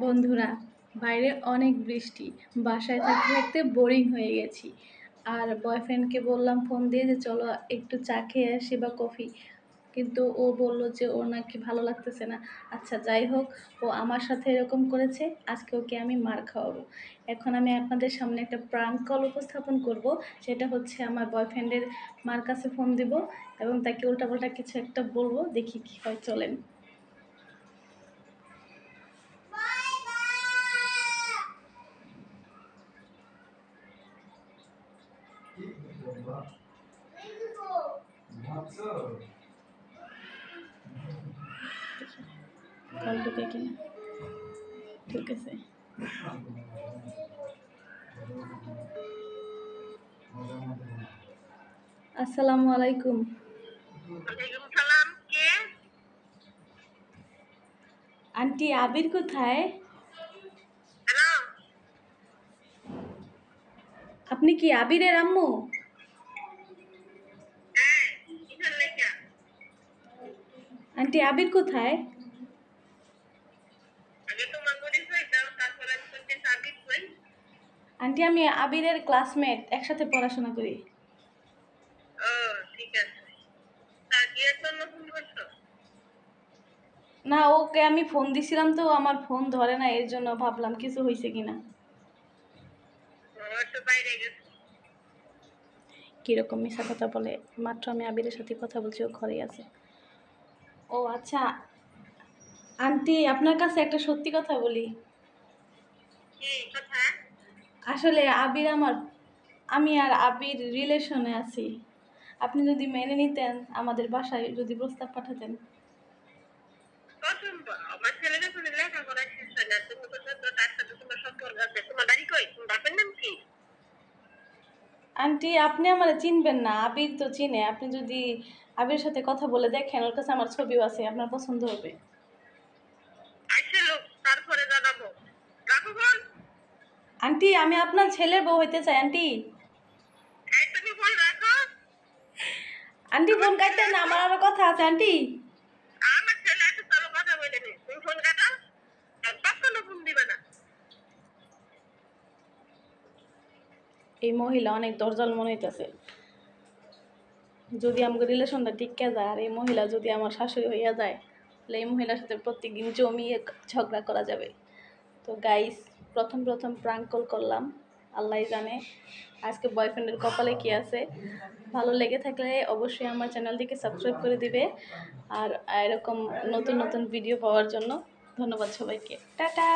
বন্ধুরা, বাইরে অনেক বৃষ্টি। বাসায় থাকতে থাকতে বোরিং হয়ে গেছি। আর বয়ফ্রেন্ডকে বললাম ফোন দিয়ে যে চলো একটু চা খেয়ে আসি বা কফি, কিন্তু ও বলল যে ওর নাকি ভালো লাগতেছে না। আচ্ছা যাই হোক, ও আমার সাথে এরকম করেছে, আজকে ওকে আমি মার খাওয়াবো। এখন আমি আপনাদের সামনে একটা প্রাঙ্ক কল উপস্থাপন করব। সেটা হচ্ছে আমার বয়ফ্রেন্ডের মার কাছে ফোন দিব এবং তাকে উল্টাপাল্টা কিছু একটা বলবো, দেখি কি হয়, চলেন। কল ঢুকে কিনা, ঢুকেছে। আসসালামু আলাইকুম। ওয়ালাইকুম সালাম। কে? আন্টি, আবির কোথায়? হ্যালো। আপনি কি আবিরের আম্মু? হ্যাঁ, কিসের লেখা? আন্টি, আবির কোথায়? আগে তোমার পরিচয় দাও, তারপর আমি বলতে সাবিত কই। আন্টি, আমি আবিরের ক্লাসমেট, একসাথে পড়াশোনা করি। ও, ঠিক আছে। তা বিয়ের জন্য ফোন করছো? না, ওকে আমি ফোন দিছিলাম তো আমার ফোন ধরে না, এর জন্য ভাবলাম কিছু হয়েছে কিনা। ও একটু বাইরে গেছে। কিরকম মিশা কথা বলে! মাত্র আমি আবিরের সাথে কথা বলছি, ও ঘরেই আছে। ও আচ্ছা আন্টি, আপনার কাছে একটা সত্যি কথা বলি। কি কথা? আসলে আবির আমার, আমি আর আবির রিলেশনে আছি। আপনি যদি মেনে নিতেন, আমাদের বাসায় যদি প্রস্তাব পাঠাতেন। অসম্ভব। আমার ছেলেটা তুমি লেখাপড়া শেষ হয় না, তুমি কোথাও তো তার সাথে তোমার সম্পর্ক আছে। তোমার বাড়ি কই? তোমার বাপের নাম কি? আন্টি, আপনি আমার চিনবেন না, আবির তো চিনে। আপনি যদি আবির সাথে কথা বলে দেখেন, ওর কাছে আমার ছবিও আছে, আপনার পছন্দ হবে। আইসে লোক, তারপরে জানাবো। রাখো ফোন। আন্টি, আমি আপনার ছেলের বউ হইতে চাই আন্টি। এই তুমি ফোন রাখো। আন্টি আমার ফোন ছেলে কাটতেন না, আছে। আমার আরো কথা আছে আন্টি। আমার ছেলে আছে, চলো কথা বলে নি। তুমি ফোন কাটাও। আর কখনো ফোন দিবে না। এই মহিলা অনেক দরজাল মনে হইতেছে। যদি আমাকে রিলেশনটা টিকে যায় আর এই মহিলা যদি আমার শাশুড়ি হইয়া যায়, তাহলে এই মহিলার সাথে প্রত্যেকদিন জমিয়ে ঝগড়া করা যাবে। তো গাইস, প্রথম প্রথম প্রাঙ্ক কল করলাম, আল্লাহ জানে আজকে বয়ফ্রেন্ডের কপালে কি আছে। ভালো লেগে থাকলে অবশ্যই আমার চ্যানেলটিকে সাবস্ক্রাইব করে দিবে। আর এরকম নতুন নতুন ভিডিও পাওয়ার জন্য ধন্যবাদ সবাইকে, টাটা।